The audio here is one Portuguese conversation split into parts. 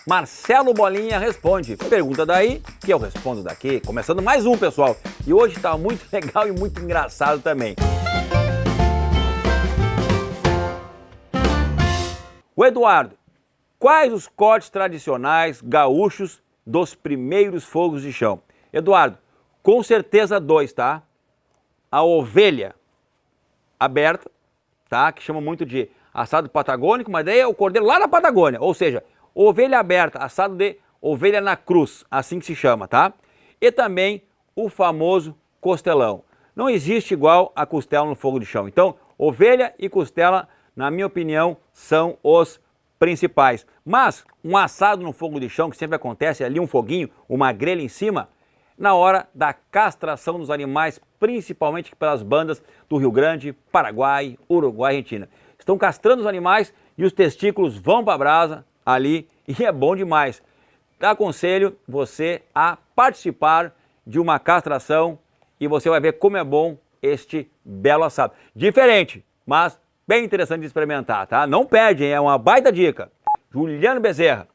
Marcelo Bolinha responde. Pergunta daí, que eu respondo daqui. Começando mais um, pessoal. E hoje tá muito legal e muito engraçado também. O Eduardo, quais os cortes tradicionais gaúchos dos primeiros fogos de chão? Eduardo, com certeza dois, tá? A ovelha aberta, tá? Que chama muito de assado patagônico, mas daí é o cordeiro lá na Patagônia, ou seja, ovelha aberta, assado de ovelha na cruz, assim que se chama, tá? E também o famoso costelão. Não existe igual a costela no fogo de chão. Então, ovelha e costela, na minha opinião, são os principais. Mas um assado no fogo de chão, que sempre acontece ali, um foguinho, uma grelha em cima, na hora da castração dos animais, principalmente pelas bandas do Rio Grande, Paraguai, Uruguai e Argentina. Estão castrando os animais e os testículos vão para a brasa ali e é bom demais. Aconselho você a participar de uma castração e você vai ver como é bom este belo assado. Diferente, mas bem interessante de experimentar, tá? Não perde, hein? É uma baita dica. Juliano Bezerra.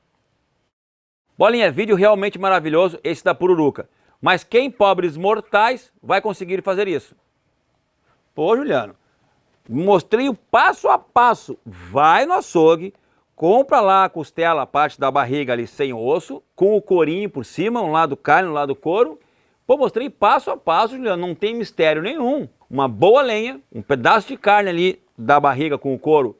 Bolinha, vídeo realmente maravilhoso esse da pururuca. Mas quem, pobres mortais, vai conseguir fazer isso? Pô, Juliano, mostrei o passo a passo. Vai no açougue, compra lá a costela, a parte da barriga ali sem osso, com o corinho por cima, um lado carne, um lado couro. Pô, mostrei passo a passo, Juliano, não tem mistério nenhum. Uma boa lenha, um pedaço de carne ali da barriga com o couro,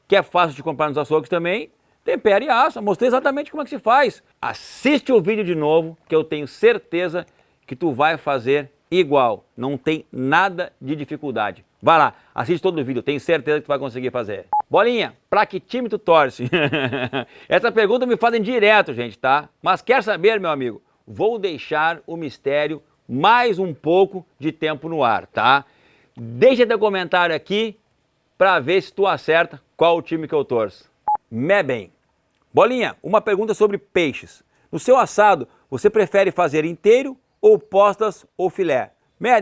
que é fácil de comprar nos açougues também. Tempera e assa, mostrei exatamente como é que se faz. Assiste o vídeo de novo, que eu tenho certeza que tu vai fazer igual. Não tem nada de dificuldade. Vai lá, assiste todo o vídeo, tenho certeza que tu vai conseguir fazer. Bolinha, pra que time tu torce? Essa pergunta me fazem direto, gente, tá? Mas quer saber, meu amigo? Vou deixar o mistério mais um pouco de tempo no ar, tá? Deixa teu comentário aqui pra ver se tu acerta qual o time que eu torço. Bem. Bolinha, uma pergunta sobre peixes. No seu assado, você prefere fazer inteiro ou postas ou filé?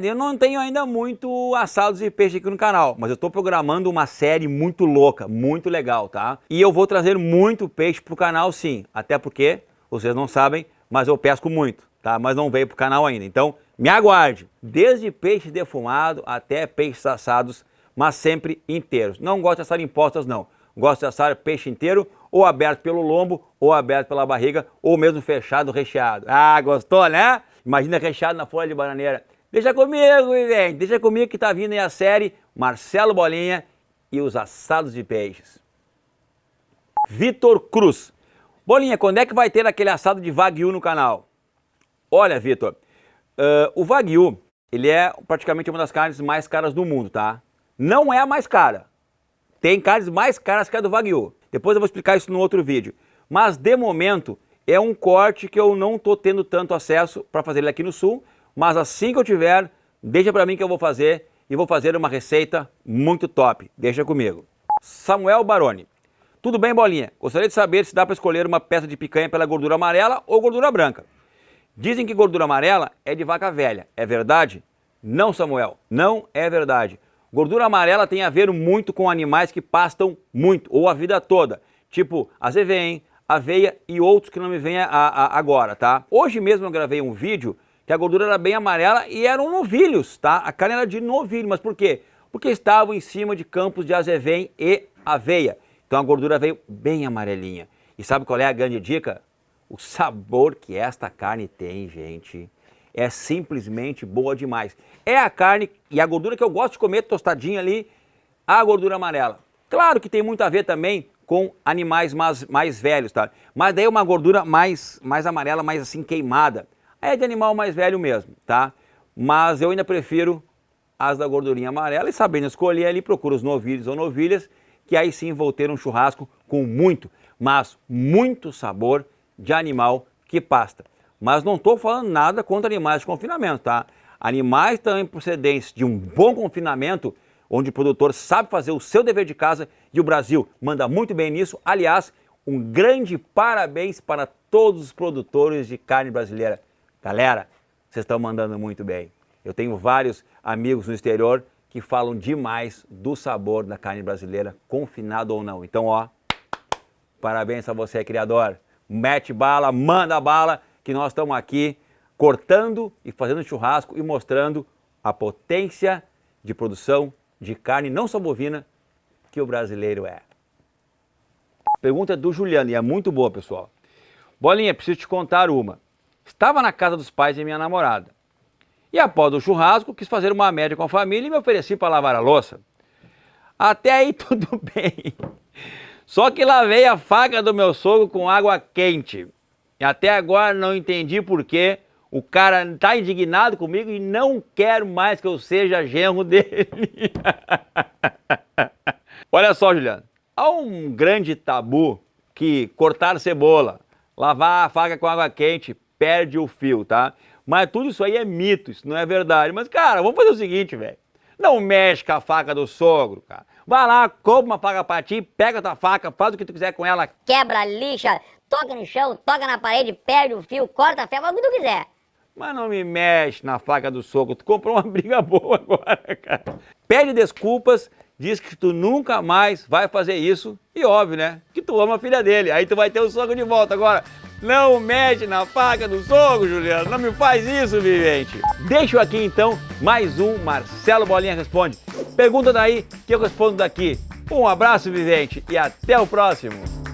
Eu não tenho ainda muito assados de peixe aqui no canal, mas eu estou programando uma série muito louca, muito legal, tá? E eu vou trazer muito peixe pro canal sim, até porque, vocês não sabem, mas eu pesco muito, tá? Mas não veio pro canal ainda, então me aguarde. Desde peixe defumado até peixes assados, mas sempre inteiros. Não gosto de assar em postas não. Gosto de assar peixe inteiro, ou aberto pelo lombo, ou aberto pela barriga, ou mesmo fechado, recheado. Ah, gostou, né? Imagina recheado na folha de bananeira. Deixa comigo, vem. Deixa comigo que tá vindo aí a série Marcelo Bolinha e os assados de peixes. Vitor Cruz. Bolinha, quando é que vai ter aquele assado de Wagyu no canal? Olha, Vitor, o Wagyu, ele é praticamente uma das carnes mais caras do mundo, tá? Não é a mais cara. Tem carnes mais caras que a do Wagyu. Depois eu vou explicar isso no outro vídeo. Mas, de momento, é um corte que eu não estou tendo tanto acesso para fazer ele aqui no Sul. Mas assim que eu tiver, deixa para mim que eu vou fazer. E vou fazer uma receita muito top. Deixa comigo. Samuel Baroni. Tudo bem, Bolinha? Gostaria de saber se dá para escolher uma peça de picanha pela gordura amarela ou gordura branca. Dizem que gordura amarela é de vaca velha. É verdade? Não, Samuel. Não é verdade. Gordura amarela tem a ver muito com animais que pastam muito, ou a vida toda, tipo azevém, aveia e outros que não me vêm agora, tá? Hoje mesmo eu gravei um vídeo que a gordura era bem amarela e eram novilhos, tá? A carne era de novilho, mas por quê? Porque estavam em cima de campos de azevém e aveia. Então a gordura veio bem amarelinha. E sabe qual é a grande dica? O sabor que esta carne tem, gente, é simplesmente boa demais. É a carne e a gordura que eu gosto de comer tostadinha ali, a gordura amarela. Claro que tem muito a ver também com animais mais velhos, tá? Mas daí é uma gordura mais amarela, mais assim queimada. É de animal mais velho mesmo, tá? Mas eu ainda prefiro as da gordurinha amarela e sabendo escolher ali, procuro os novilhos ou novilhas, que aí sim vou ter um churrasco com muito, mas muito sabor de animal que pasta. Mas não estou falando nada contra animais de confinamento, tá? Animais também procedentes de um bom confinamento, onde o produtor sabe fazer o seu dever de casa e o Brasil manda muito bem nisso. Aliás, um grande parabéns para todos os produtores de carne brasileira. Galera, vocês estão mandando muito bem. Eu tenho vários amigos no exterior que falam demais do sabor da carne brasileira, confinado ou não. Então, ó, parabéns a você, criador. mete bala, manda bala, que nós estamos aqui cortando e fazendo churrasco e mostrando a potência de produção de carne, não só bovina, que o brasileiro é. Pergunta do Juliano, e é muito boa, pessoal. Bolinha, preciso te contar uma. Estava na casa dos pais de minha namorada. E após o churrasco, quis fazer uma média com a família e me ofereci para lavar a louça. Até aí tudo bem. Só que lavei a faca do meu sogro com água quente. E até agora não entendi por quê. O cara está indignado comigo e não quer mais que eu seja genro dele. Olha só, Juliano. Há um grande tabu que cortar cebola, lavar a faca com água quente, perde o fio, tá? Mas tudo isso aí é mito, isso não é verdade. Mas, cara, vamos fazer o seguinte, velho. Não mexe com a faca do sogro, cara. Vai lá, compra uma faca pra ti, pega a tua faca, faz o que tu quiser com ela. Quebra, lixa, toca no chão, toca na parede, perde o fio, corta a ferro, faz o que tu quiser. Mas não me mexe na faca do sogro. Tu comprou uma briga boa agora, cara. Pede desculpas, diz que tu nunca mais vai fazer isso. E óbvio, né? Que tu ama a filha dele. Aí tu vai ter o sogro de volta. Agora, não mexe na faca do sogro, Juliano. Não me faz isso, vivente. Deixo aqui, então, mais um Marcelo Bolinha Responde. Pergunta daí que eu respondo daqui. Um abraço, vivente, e até o próximo.